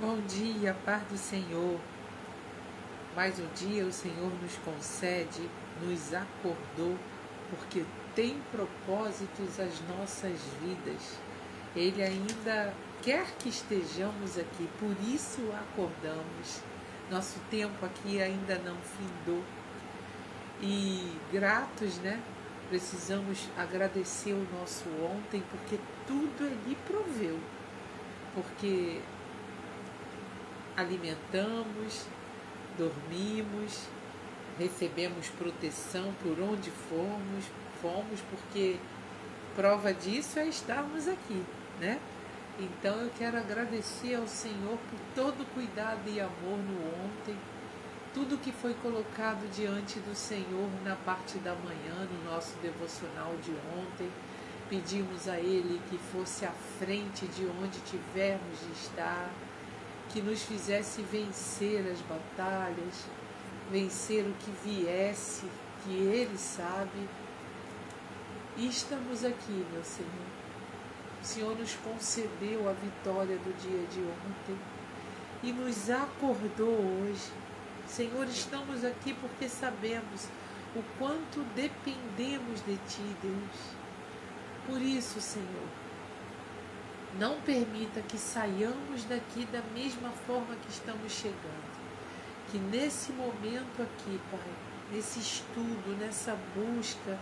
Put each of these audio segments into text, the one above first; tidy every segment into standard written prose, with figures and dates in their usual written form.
Bom dia, paz do Senhor. Mais um dia o Senhor nos concede, nos acordou, porque tem propósitos as nossas vidas. Ele ainda quer que estejamos aqui, por isso acordamos. Nosso tempo aqui ainda não findou. E gratos, né? Precisamos agradecer o nosso ontem, porque tudo Ele proveu. Porque alimentamos, dormimos, recebemos proteção por onde fomos, porque prova disso é estarmos aqui, né? Então eu quero agradecer ao Senhor por todo o cuidado e amor no ontem, tudo que foi colocado diante do Senhor na parte da manhã, no nosso devocional de ontem. Pedimos a Ele que fosse à frente de onde tivermos de estar, que nos fizesse vencer as batalhas, vencer o que viesse, que Ele sabe. E estamos aqui, meu Senhor. O Senhor nos concedeu a vitória do dia de ontem e nos acordou hoje. Senhor, estamos aqui porque sabemos o quanto dependemos de Ti, Deus. Por isso, Senhor, não permita que saiamos daqui da mesma forma que estamos chegando. Que nesse momento aqui, Pai, nesse estudo, nessa busca,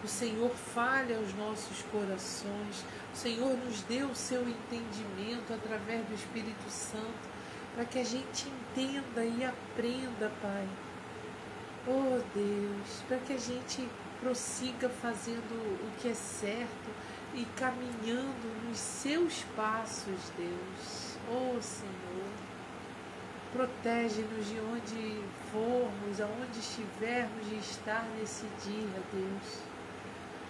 o Senhor fale aos nossos corações. O Senhor nos dê o seu entendimento através do Espírito Santo, para que a gente entenda e aprenda, Pai. Oh Deus, para que a gente prossiga fazendo o que é certo e caminhando nos seus passos, Deus. Oh Senhor, protege-nos de onde formos, aonde estivermos de estar nesse dia, Deus.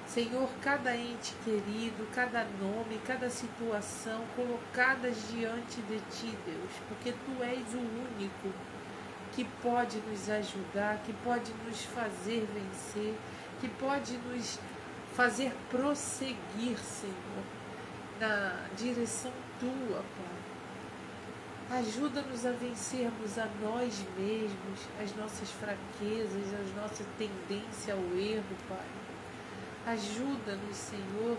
Senhor, cada ente querido, cada nome, cada situação colocadas diante de Ti, Deus, porque Tu és o único que pode nos ajudar, que pode nos fazer vencer, que pode nos fazer prosseguir, Senhor, na direção Tua, Pai. Ajuda-nos a vencermos a nós mesmos, as nossas fraquezas, as nossas tendências ao erro, Pai. Ajuda-nos, Senhor,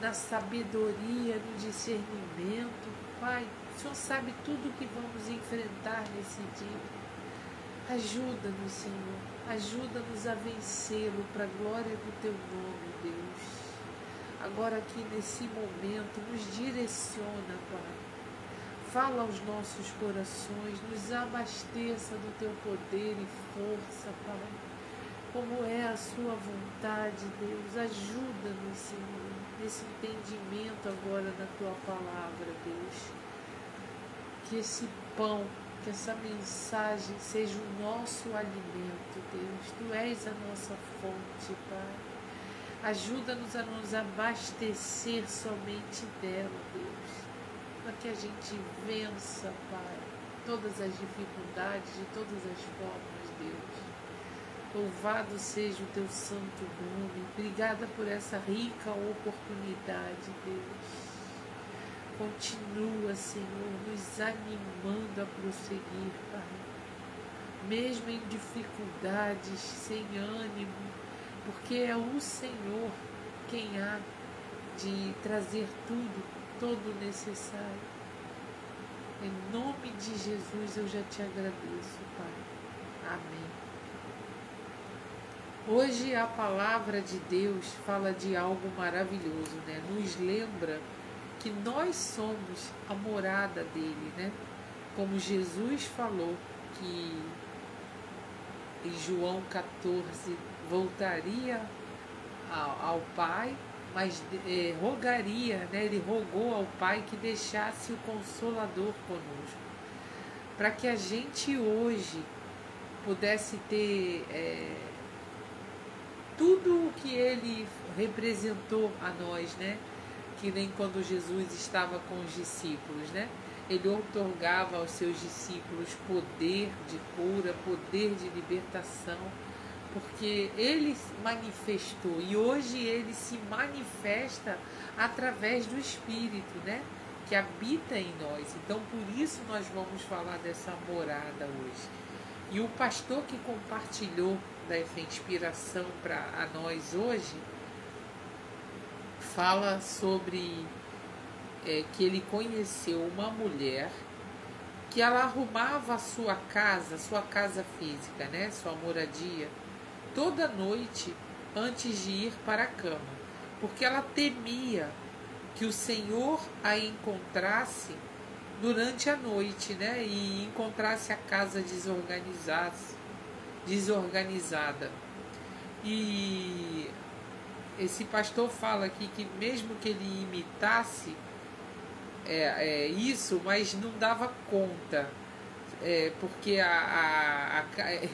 na sabedoria, no discernimento. Pai, o Senhor sabe tudo o que vamos enfrentar nesse dia. Ajuda-nos, Senhor. Ajuda-nos a vencê-lo para a glória do Teu nome, Deus. Agora aqui nesse momento, nos direciona, Pai. Fala aos nossos corações, nos abasteça do Teu poder e força, Pai. Como é a Sua vontade, Deus. Ajuda-nos, Senhor, nesse entendimento agora da Tua palavra, Deus. Que esse pão, que essa mensagem seja o nosso alimento, Deus. Tu és a nossa fonte, Pai. Ajuda-nos a nos abastecer somente dela, Deus. Para que a gente vença, Pai, todas as dificuldades de todas as formas, Deus. Louvado seja o Teu santo nome. Obrigada por essa rica oportunidade, Deus. Continua, Senhor, nos animando a prosseguir, Pai. Mesmo em dificuldades, sem ânimo, porque é o Senhor quem há de trazer todo o necessário. Em nome de Jesus eu já te agradeço, Pai. Amém. Hoje a palavra de Deus fala de algo maravilhoso, né? Nos lembra que nós somos a morada dele, né? Como Jesus falou que em João 14 voltaria ao Pai, mas rogaria, né? Ele rogou ao Pai que deixasse o Consolador conosco, para que a gente hoje pudesse ter tudo o que ele representou a nós, né? Que nem quando Jesus estava com os discípulos, né? Ele outorgava aos seus discípulos poder de cura, poder de libertação, porque ele manifestou e hoje ele se manifesta através do Espírito, né? Que que habita em nós. Então, por isso nós vamos falar dessa morada hoje. E o pastor que compartilhou dessa inspiração para nós hoje fala sobre que ele conheceu uma mulher que ela arrumava a sua casa física, né, sua moradia, toda noite antes de ir para a cama, porque ela temia que o Senhor a encontrasse durante a noite, né, e encontrasse a casa desorganizada. E esse pastor fala aqui que mesmo que ele imitasse isso, mas não dava conta, porque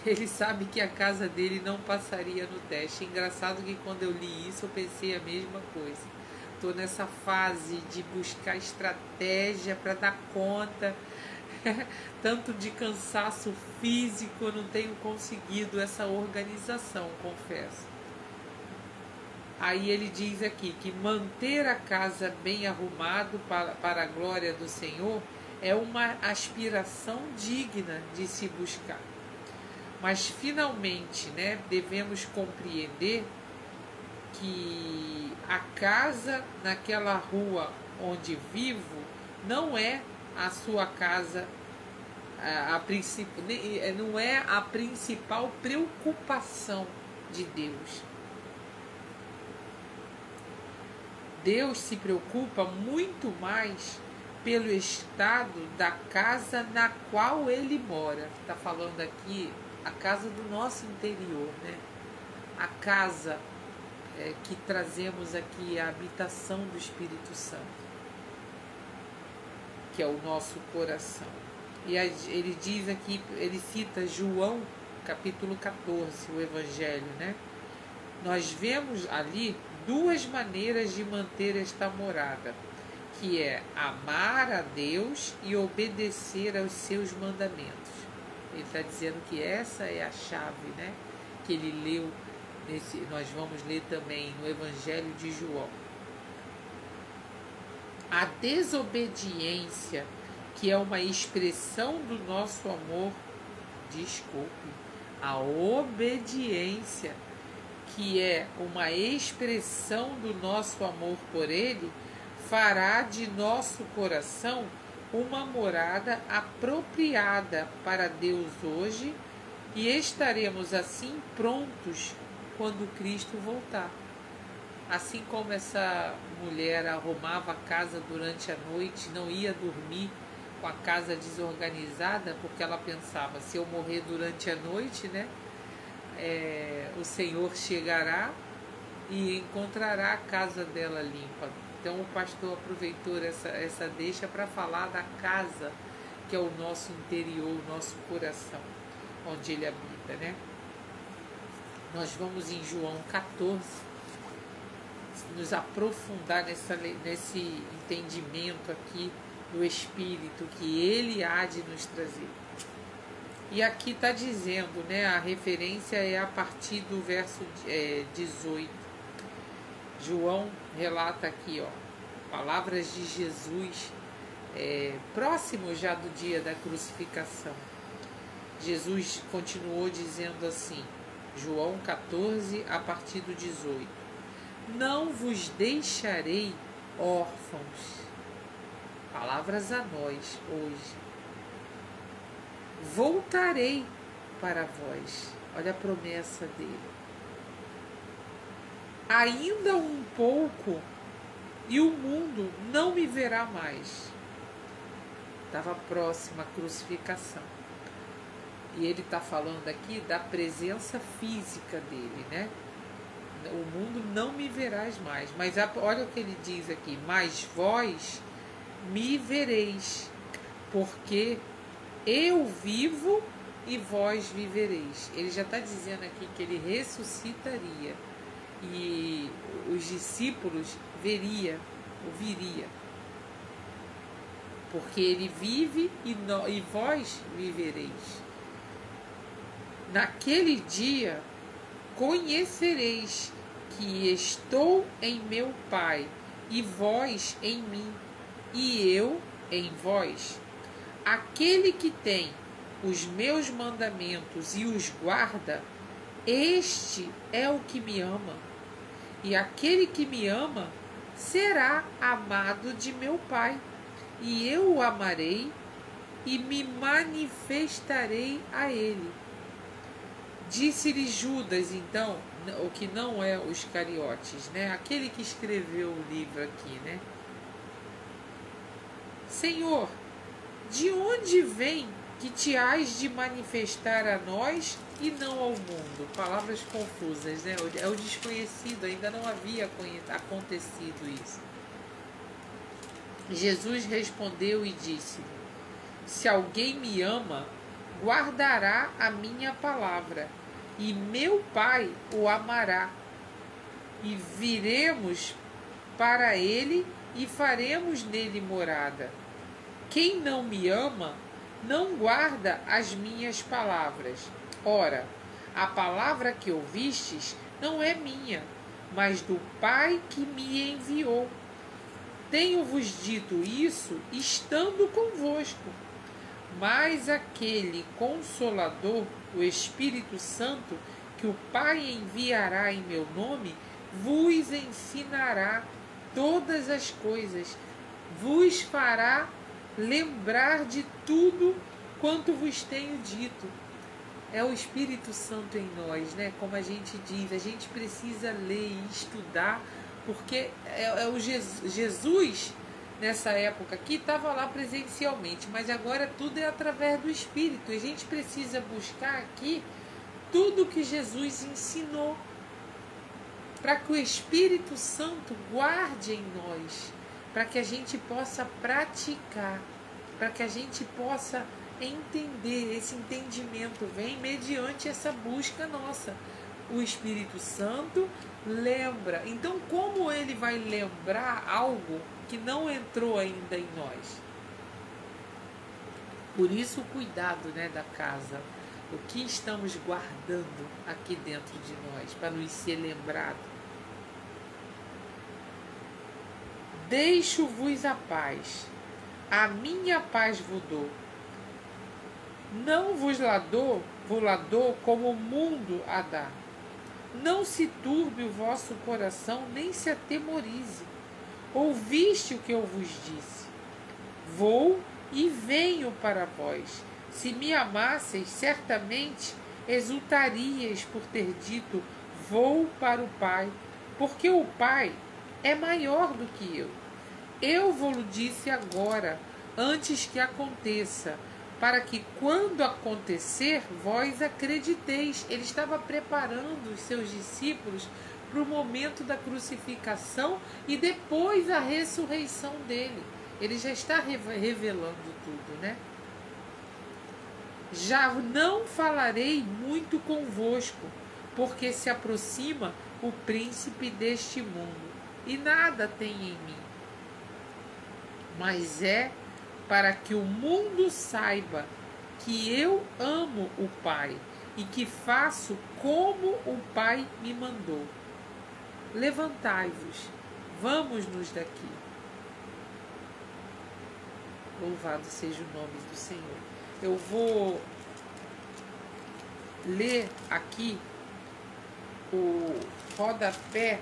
ele sabe que a casa dele não passaria no teste. É engraçado que quando eu li isso eu pensei a mesma coisa. Estou nessa fase de buscar estratégia para dar conta, tanto de cansaço físico, eu não tenho conseguido essa organização, confesso. Aí ele diz aqui que manter a casa bem arrumado para a glória do Senhor é uma aspiração digna de se buscar. Mas finalmente, né, devemos compreender que a casa naquela rua onde vivo não é a sua casa, não é a principal preocupação de Deus. Deus se preocupa muito mais pelo estado da casa na qual ele mora. Está falando aqui a casa do nosso interior, né? A casa que trazemos aqui, a habitação do Espírito Santo, que é o nosso coração. E ele diz aqui, ele cita João capítulo 14, o Evangelho, né? Nós vemos ali duas maneiras de manter esta morada, que é amar a Deus e obedecer aos seus mandamentos. Ele está dizendo que essa é a chave, né? Que ele leu, nós vamos ler também no Evangelho de João. A desobediência, que é uma expressão do nosso amor, a obediência, que é uma expressão do nosso amor por Ele, fará de nosso coração uma morada apropriada para Deus hoje, e estaremos assim prontos quando Cristo voltar. Assim como essa mulher arrumava a casa durante a noite, não ia dormir com a casa desorganizada, porque ela pensava, se eu morrer durante a noite, né, o Senhor chegará e encontrará a casa dela limpa. Então o pastor aproveitou essa deixa para falar da casa, que é o nosso interior, o nosso coração, onde ele habita, né? Nós vamos em João 14 nos aprofundar nesse entendimento aqui do Espírito que ele há de nos trazer. E aqui está dizendo, né, a referência é a partir do verso 18. João relata aqui, palavras de Jesus, próximo já do dia da crucificação. Jesus continuou dizendo assim, João 14, a partir do 18. Não vos deixarei órfãos. Palavras a nós hoje. Voltarei para vós. Olha a promessa dele. Ainda um pouco e o mundo não me verá mais. Estava próxima a crucificação. E ele está falando aqui da presença física dele, né? O mundo não me verás mais. Mas olha o que ele diz aqui. Mas vós me vereis, porque eu vivo e vós vivereis. Ele já está dizendo aqui que ele ressuscitaria. E os discípulos viria. Porque ele vive e vós vivereis. Naquele dia conhecereis que estou em meu Pai e vós em mim, e eu em vós. Aquele que tem os meus mandamentos e os guarda, este é o que me ama. E aquele que me ama será amado de meu Pai, e eu o amarei e me manifestarei a ele. Disse-lhe Judas, então, o que não é os Iscariotes, né? Aquele que escreveu o livro aqui, né? Senhor, de onde vem que te hás de manifestar a nós e não ao mundo? Palavras confusas, né? É o desconhecido, ainda não havia acontecido isso. Jesus respondeu e disse: se alguém me ama, guardará a minha palavra, e meu Pai o amará, e viremos para ele e faremos nele morada. Quem não me ama, não guarda as minhas palavras. Ora, a palavra que ouvistes não é minha, mas do Pai que me enviou. Tenho-vos dito isso estando convosco. Mas aquele Consolador, o Espírito Santo, que o Pai enviará em meu nome, vos ensinará todas as coisas, vos fará lembrar de tudo quanto vos tenho dito. É o Espírito Santo em nós, né? Como a gente diz, a gente precisa ler e estudar, porque é o Jesus nessa época aqui estava lá presencialmente, mas agora tudo é através do Espírito. A gente precisa buscar aqui tudo que Jesus ensinou, para que o Espírito Santo guarde em nós, para que a gente possa praticar, para que a gente possa entender. Esse entendimento vem mediante essa busca nossa. O Espírito Santo lembra. Então, como ele vai lembrar algo que não entrou ainda em nós? Por isso o cuidado, né, da casa. O que estamos guardando aqui dentro de nós, para nos ser lembrado. Deixo-vos a paz, a minha paz vos dou. Não vos la dou como o mundo a dá. Não se turbe o vosso coração, nem se atemorize. Ouviste o que eu vos disse. Vou e venho para vós. Se me amasseis, certamente exultarias por ter dito: vou para o Pai, porque o Pai é maior do que eu. Eu vos disse agora, antes que aconteça, para que quando acontecer, vós acrediteis. Ele estava preparando os seus discípulos para o momento da crucificação e depois a ressurreição dele. Ele já está revelando tudo, né? Já não falarei muito convosco, porque se aproxima o príncipe deste mundo, e nada tem em mim. Mas é para que o mundo saiba que eu amo o Pai e que faço como o Pai me mandou. Levantai-vos, vamos-nos daqui. Louvado seja o nome do Senhor. Eu vou ler aqui o rodapé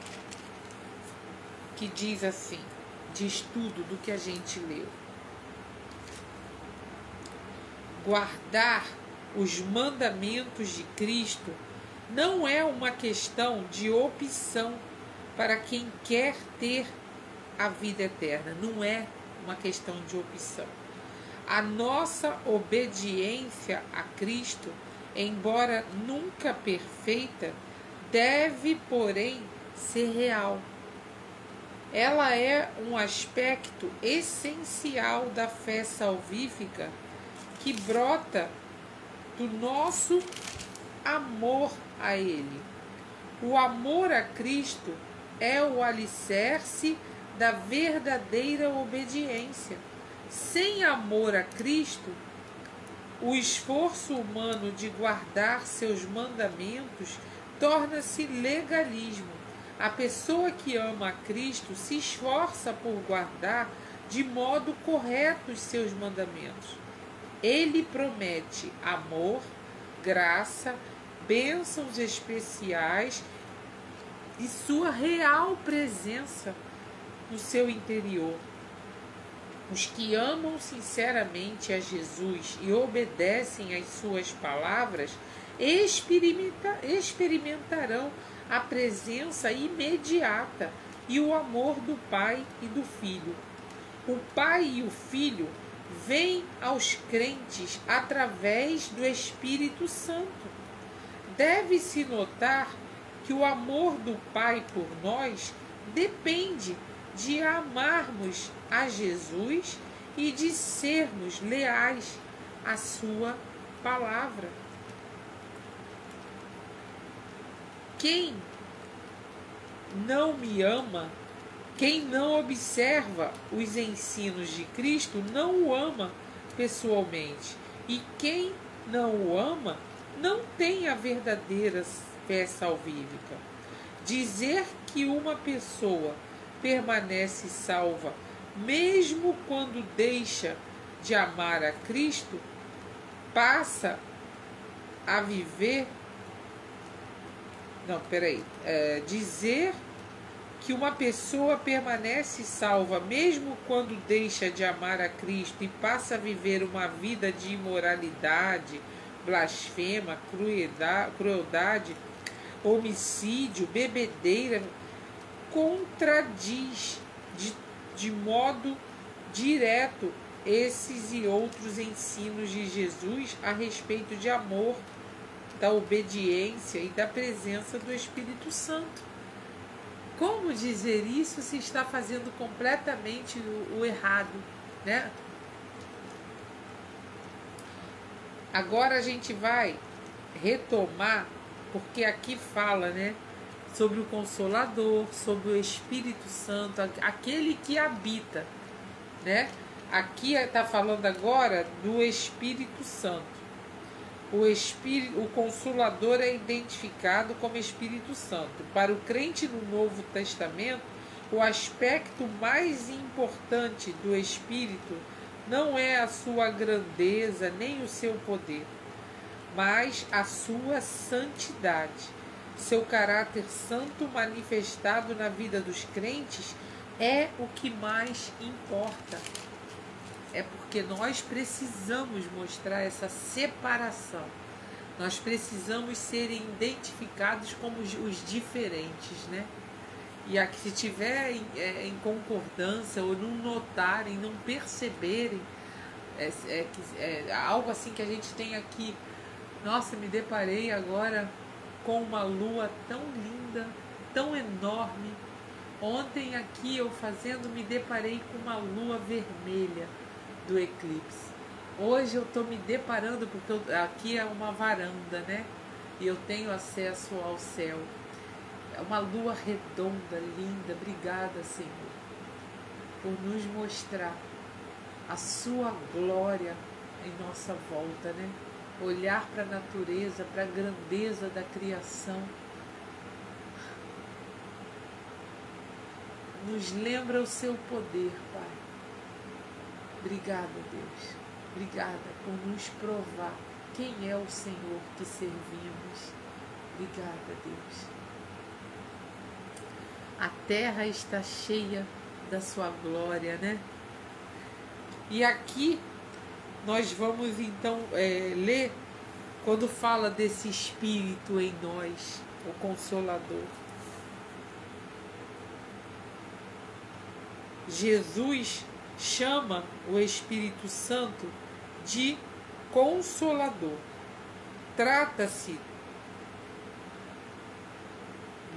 que diz assim, diz tudo do que a gente leu. Guardar os mandamentos de Cristo não é uma questão de opção para quem quer ter a vida eterna. Não é uma questão de opção. A nossa obediência a Cristo, embora nunca perfeita, deve, porém, ser real. Ela é um aspecto essencial da fé salvífica que brota do nosso amor a Ele. O amor a Cristo é o alicerce da verdadeira obediência. Sem amor a Cristo, o esforço humano de guardar seus mandamentos torna-se legalismo. A pessoa que ama a Cristo se esforça por guardar de modo correto os seus mandamentos. Ele promete amor, graça, bênçãos especiais e sua real presença no seu interior. Os que amam sinceramente a Jesus e obedecem às suas palavras experimentarão a presença imediata e o amor do Pai e do Filho. O Pai e o Filho vêm aos crentes através do Espírito Santo. Deve-se notar que o amor do Pai por nós depende de amarmos a Jesus e de sermos leais à sua palavra. Quem não me ama, quem não observa os ensinos de Cristo, não o ama pessoalmente. E quem não o ama, não tem a verdadeira fé salvífica. Dizer que uma pessoa permanece salva, mesmo quando deixa de amar a Cristo, passa a viver. Dizer que uma pessoa permanece salva, mesmo quando deixa de amar a Cristo e passa a viver uma vida de imoralidade, blasfema, crueldade, homicídio, bebedeira, contradiz de modo direto esses e outros ensinos de Jesus a respeito de amor, da obediência e da presença do Espírito Santo. Como dizer isso se está fazendo completamente o errado, né? Agora a gente vai retomar, porque aqui fala, né, sobre o Consolador, sobre o Espírito Santo, aquele que habita, né? Aqui está falando agora do Espírito Santo. O Consolador é identificado como Espírito Santo. Para o crente no Novo Testamento, o aspecto mais importante do Espírito não é a sua grandeza nem o seu poder, mas a sua santidade. Seu caráter santo manifestado na vida dos crentes é o que mais importa. É porque nós precisamos mostrar essa separação. Nós precisamos ser identificados como os diferentes, né? E aqui, se tiver em concordância ou não notarem, não perceberem, algo assim que a gente tem aqui. Nossa, me deparei agora com uma lua tão linda, tão enorme. Ontem aqui eu me deparei com uma lua vermelha do eclipse. Hoje eu estou me deparando, porque aqui é uma varanda, né? E eu tenho acesso ao céu. É uma lua redonda, linda. Obrigada, Senhor, por nos mostrar a sua glória em nossa volta, né? Olhar para a natureza, para a grandeza da criação, nos lembra o seu poder, Pai. Obrigada, Deus. Obrigada por nos provar quem é o Senhor que servimos. Obrigada, Deus. A terra está cheia da sua glória, né? E aqui nós vamos então ler quando fala desse Espírito em nós, o Consolador. Jesus chama o Espírito Santo de Consolador. Trata-se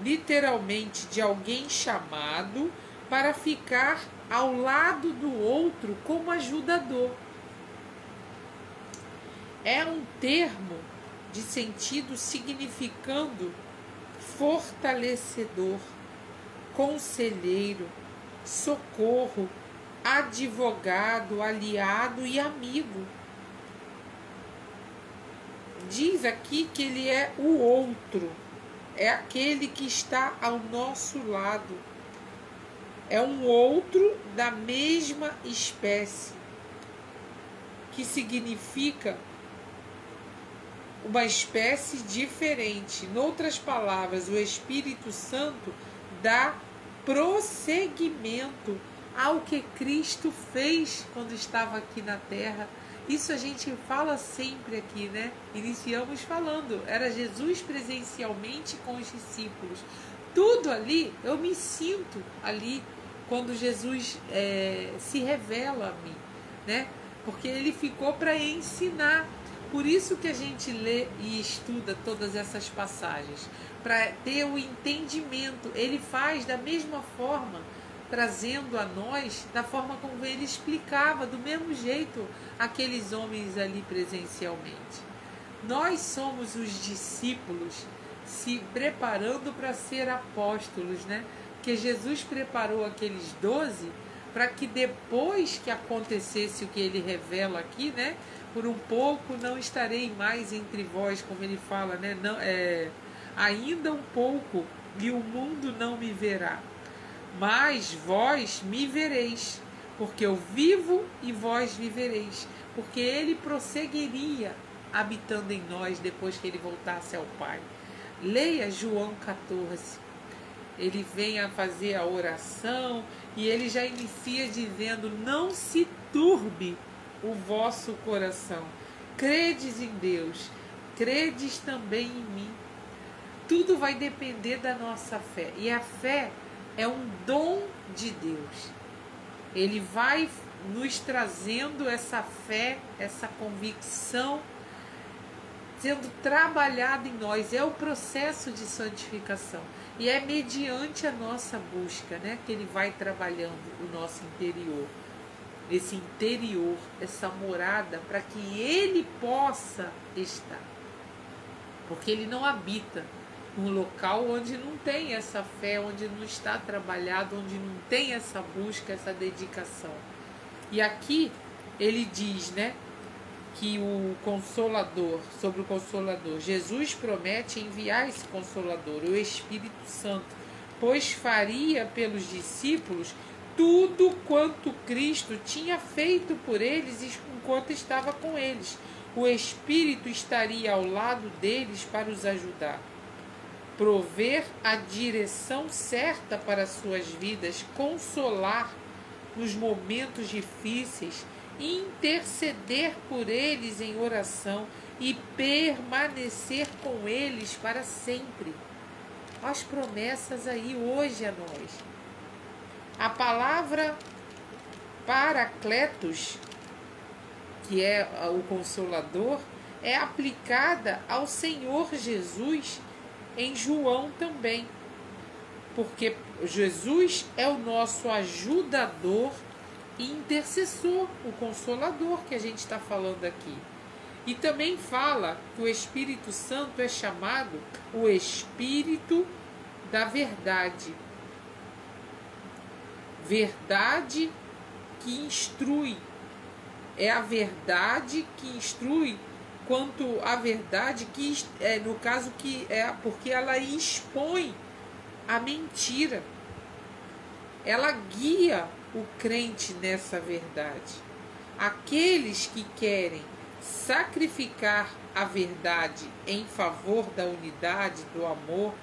literalmente de alguém chamado para ficar ao lado do outro como ajudador. É um termo de sentido significando fortalecedor, conselheiro, socorro, advogado, aliado e amigo. Diz aqui que ele é o outro, é aquele que está ao nosso lado. é um outro da mesma espécie, que significa uma espécie diferente. Em outras palavras, o Espírito Santo dá prosseguimento ao que Cristo fez quando estava aqui na terra. Isso a gente fala sempre aqui, né? Iniciamos falando, era Jesus presencialmente com os discípulos. Tudo ali, eu me sinto ali quando Jesus se revela a mim, né? Porque ele ficou para ensinar. Por isso que a gente lê e estuda todas essas passagens, para ter o entendimento. Ele faz da mesma forma, trazendo a nós da forma como ele explicava, do mesmo jeito, aqueles homens ali presencialmente. Nós somos os discípulos se preparando para ser apóstolos, né? Porque Jesus preparou aqueles 12 para que depois que acontecesse o que ele revela aqui, né? Por um pouco não estarei mais entre vós, como ele fala, né? Não, ainda um pouco e o mundo não me verá, mas vós me vereis, porque eu vivo e vós vivereis. Porque ele prosseguiria habitando em nós depois que ele voltasse ao Pai. Leia João 14. Ele vem a fazer a oração e ele já inicia dizendo: não se turbe o vosso coração. Credes em Deus, credes também em mim. Tudo vai depender da nossa fé. E a fé é um dom de Deus. Ele vai nos trazendo essa fé, essa convicção, sendo trabalhada em nós. É o processo de santificação. E é mediante a nossa busca, né, que ele vai trabalhando o nosso interior. Esse interior, essa morada, para que ele possa estar. Porque ele não habita num local onde não tem essa fé, onde não está trabalhado, onde não tem essa busca, essa dedicação. E aqui ele diz, né, que o Consolador, sobre o Consolador, Jesus promete enviar esse Consolador, o Espírito Santo, pois faria pelos discípulos tudo quanto Cristo tinha feito por eles enquanto estava com eles. O Espírito estaria ao lado deles para os ajudar, prover a direção certa para suas vidas, consolar nos momentos difíceis, interceder por eles em oração e permanecer com eles para sempre. As promessas aí hoje a nós. A palavra Paracletos, que é o Consolador, é aplicada ao Senhor Jesus em João também, porque Jesus é o nosso ajudador e intercessor, o Consolador que a gente está falando aqui. E também fala que o Espírito Santo é chamado o Espírito da Verdade. Verdade que instrui. É a verdade que instrui, quanto a verdade que, no caso, que é porque ela expõe a mentira. Ela guia o crente nessa verdade. Aqueles que querem sacrificar a verdade em favor da unidade, do amor,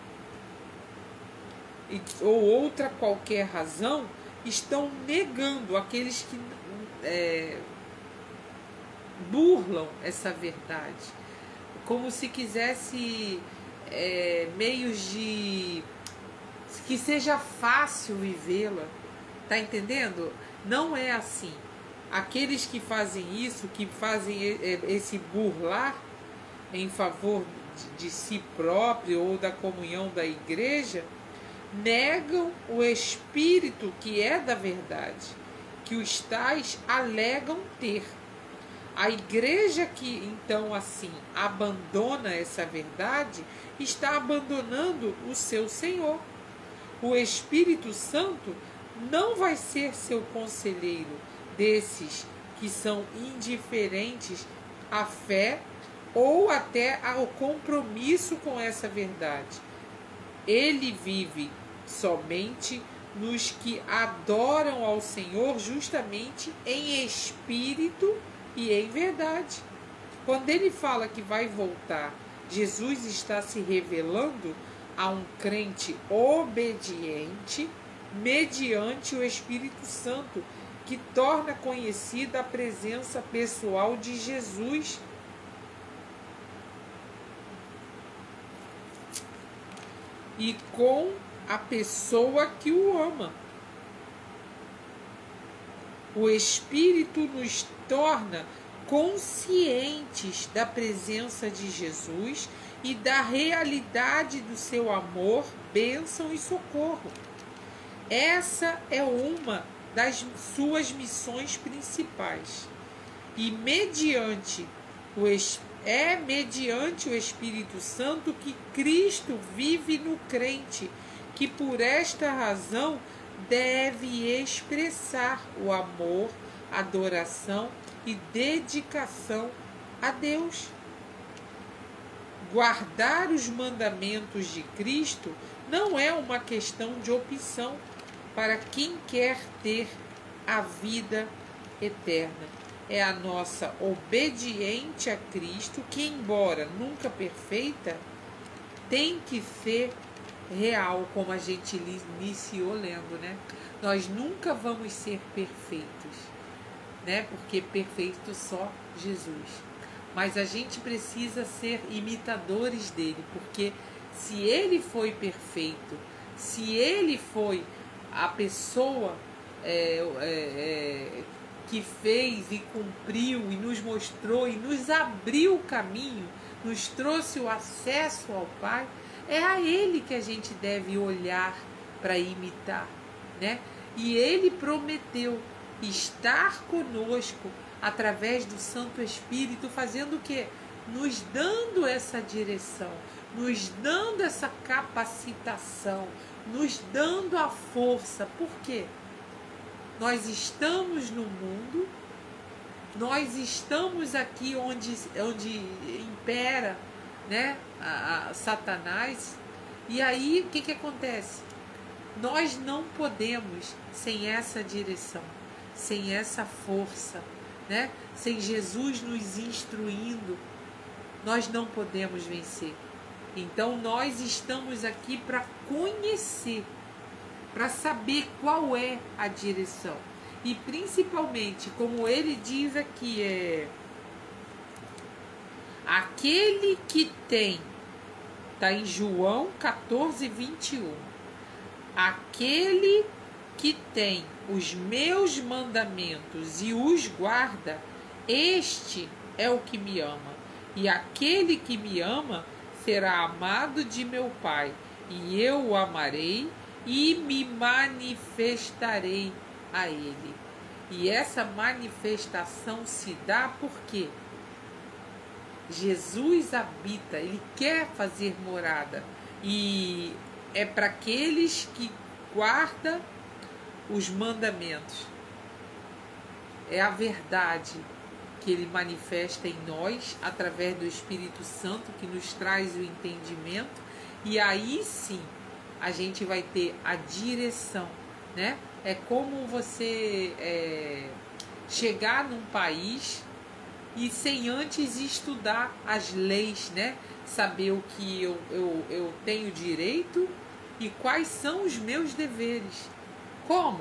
ou outra qualquer razão, estão negando. Aqueles que burlam essa verdade, como se quisesse meios de que seja fácil vivê-la. Tá entendendo? Não é assim. Aqueles que fazem isso, que fazem esse burlar em favor de si próprio ou da comunhão da igreja, negam o Espírito que é da verdade, que os tais alegam ter. A igreja que, então, assim, abandona essa verdade, está abandonando o seu Senhor. O Espírito Santo não vai ser seu conselheiro desses que são indiferentes à fé ou até ao compromisso com essa verdade. Ele vive somente nos que adoram ao Senhor justamente em espírito e em verdade. Quando ele fala que vai voltar, Jesus está se revelando a um crente obediente mediante o Espírito Santo, que torna conhecida a presença pessoal de Jesus. E com a pessoa que o ama. O Espírito nos torna conscientes da presença de Jesus e da realidade do seu amor, bênção e socorro. Essa é uma das suas missões principais. E mediante o Espírito Santo que Cristo vive no crente, que por esta razão deve expressar o amor, adoração e dedicação a Deus. Guardar os mandamentos de Cristo não é uma questão de opção para quem quer ter a vida eterna. É a nossa obediência a Cristo, que, embora nunca perfeita, tem que ser real, como a gente iniciou lendo, né? Nós nunca vamos ser perfeitos, né? Porque perfeito só Jesus. Mas a gente precisa ser imitadores dele, porque se ele foi perfeito, se ele foi a pessoa que fez e cumpriu e nos mostrou e nos abriu o caminho, nos trouxe o acesso ao Pai, é a ele que a gente deve olhar para imitar, né? E ele prometeu estar conosco através do Santo Espírito, fazendo o quê? Nos dando essa direção, nos dando essa capacitação, nos dando a força. Por quê? Nós estamos no mundo, nós estamos aqui onde impera, né, Satanás. E aí o que acontece? Nós não podemos, sem essa direção, sem essa força, né, sem Jesus nos instruindo, nós não podemos vencer. Então nós estamos aqui para conhecer, para saber qual é a direção. E principalmente, como ele diz aqui, aquele que tem, está em João 14:21, aquele que tem os meus mandamentos e os guarda, este é o que me ama. E aquele que me ama será amado de meu Pai, e eu o amarei e me manifestarei a ele. E essa manifestação se dá porque Jesus habita, ele quer fazer morada, e é para aqueles que guardam os mandamentos. É a verdade que ele manifesta em nós através do Espírito Santo, que nos traz o entendimento, e aí sim a gente vai ter a direção, né? É como você chegar num país e sem antes estudar as leis, né? Saber o que eu tenho direito e quais são os meus deveres. Como?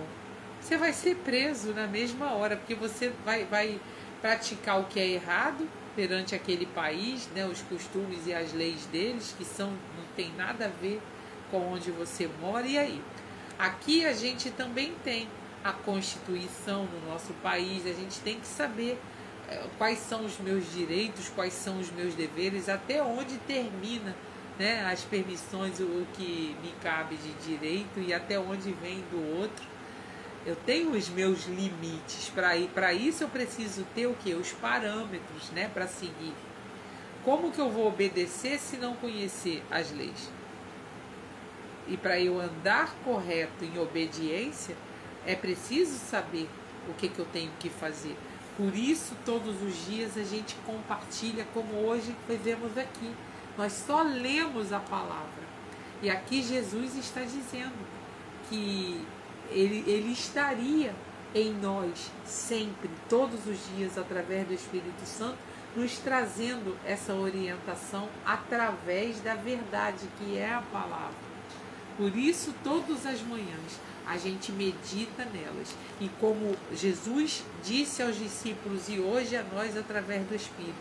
Você vai ser preso na mesma hora, porque você vai praticar o que é errado perante aquele país, né? Os costumes e as leis deles, que não tem nada a ver com onde você mora. E aí? Aqui a gente também tem a Constituição no nosso país, a gente tem que saber quais são os meus direitos, quais são os meus deveres, até onde termina, né, as permissões, o que me cabe de direito e até onde vem do outro. Eu tenho os meus limites. Para isso eu preciso ter o quê? Os parâmetros, né, para seguir. Como que eu vou obedecer se não conhecer as leis? E para eu andar correto em obediência, é preciso saber o que eu tenho que fazer. Por isso, todos os dias a gente compartilha, como hoje fizemos aqui. Nós só lemos a palavra. E aqui Jesus está dizendo que Ele estaria em nós sempre, todos os dias, através do Espírito Santo, nos trazendo essa orientação através da verdade, que é a palavra. Por isso, todas as manhãs, a gente medita nelas. E como Jesus disse aos discípulos e hoje a nós, através do Espírito,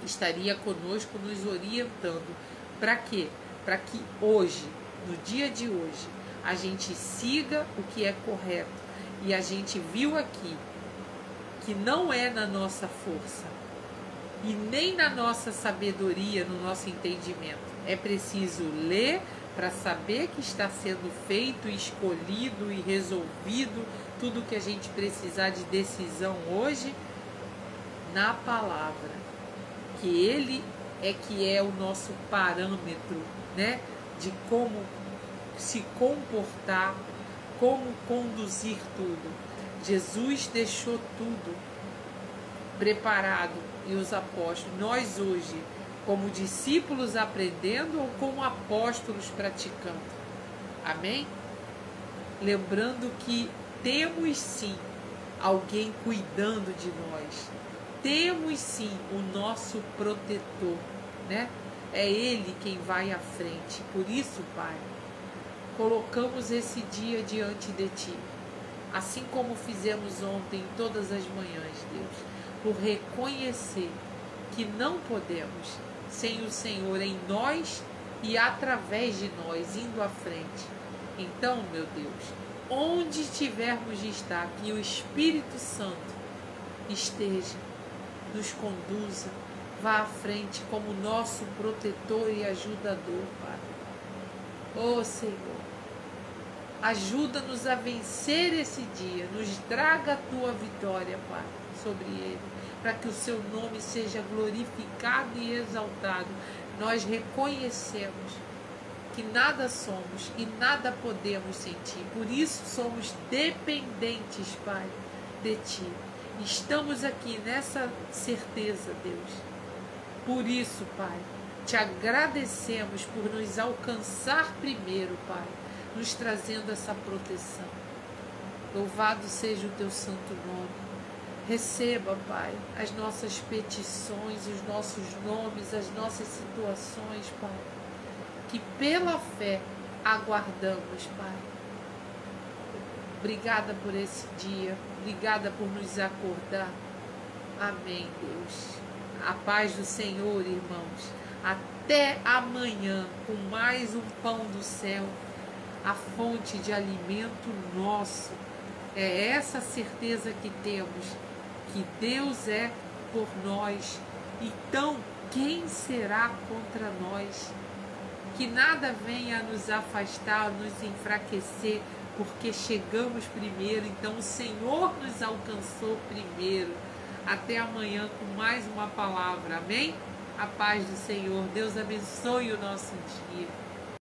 estaria conosco nos orientando. Para quê? Para que hoje, no dia de hoje, a gente siga o que é correto. E a gente viu aqui que não é na nossa força e nem na nossa sabedoria, no nosso entendimento. É preciso ler para saber que está sendo feito, escolhido e resolvido tudo que a gente precisar de decisão hoje na palavra, que ele é que é o nosso parâmetro, né, de como se comportar, como conduzir tudo. Jesus deixou tudo preparado e os apóstolos, nós hoje, como discípulos aprendendo ou como apóstolos praticando. Amém? Lembrando que temos sim alguém cuidando de nós. Temos sim o nosso protetor, né? É Ele quem vai à frente. Por isso, Pai, colocamos esse dia diante de Ti, assim como fizemos ontem, todas as manhãs, Deus, por reconhecer que não podemos sem o Senhor em nós e através de nós, indo à frente. Então, meu Deus, onde tivermos de estar, que o Espírito Santo esteja, nos conduza, vá à frente como nosso protetor e ajudador, Pai. Ó Senhor, ajuda-nos a vencer esse dia, nos traga a Tua vitória, Pai, sobre ele, para que o Seu nome seja glorificado e exaltado. Nós reconhecemos que nada somos e nada podemos sem Ti, por isso somos dependentes, Pai, de Ti. Estamos aqui nessa certeza, Deus. Por isso, Pai, Te agradecemos por nos alcançar primeiro, Pai, nos trazendo essa proteção. Louvado seja o Teu santo nome. Receba, Pai, as nossas petições, os nossos nomes, as nossas situações, Pai, que pela fé aguardamos, Pai. Obrigada por esse dia, obrigada por nos acordar. Amém, Deus. A paz do Senhor, irmãos. Até amanhã com mais um pão do céu, a fonte de alimento nosso. É essa certeza que temos, que Deus é por nós. Então, quem será contra nós? Que nada venha a nos afastar, a nos enfraquecer, porque chegamos primeiro. Então, o Senhor nos alcançou primeiro. Até amanhã com mais uma palavra. Amém? A paz do Senhor. Deus abençoe o nosso dia.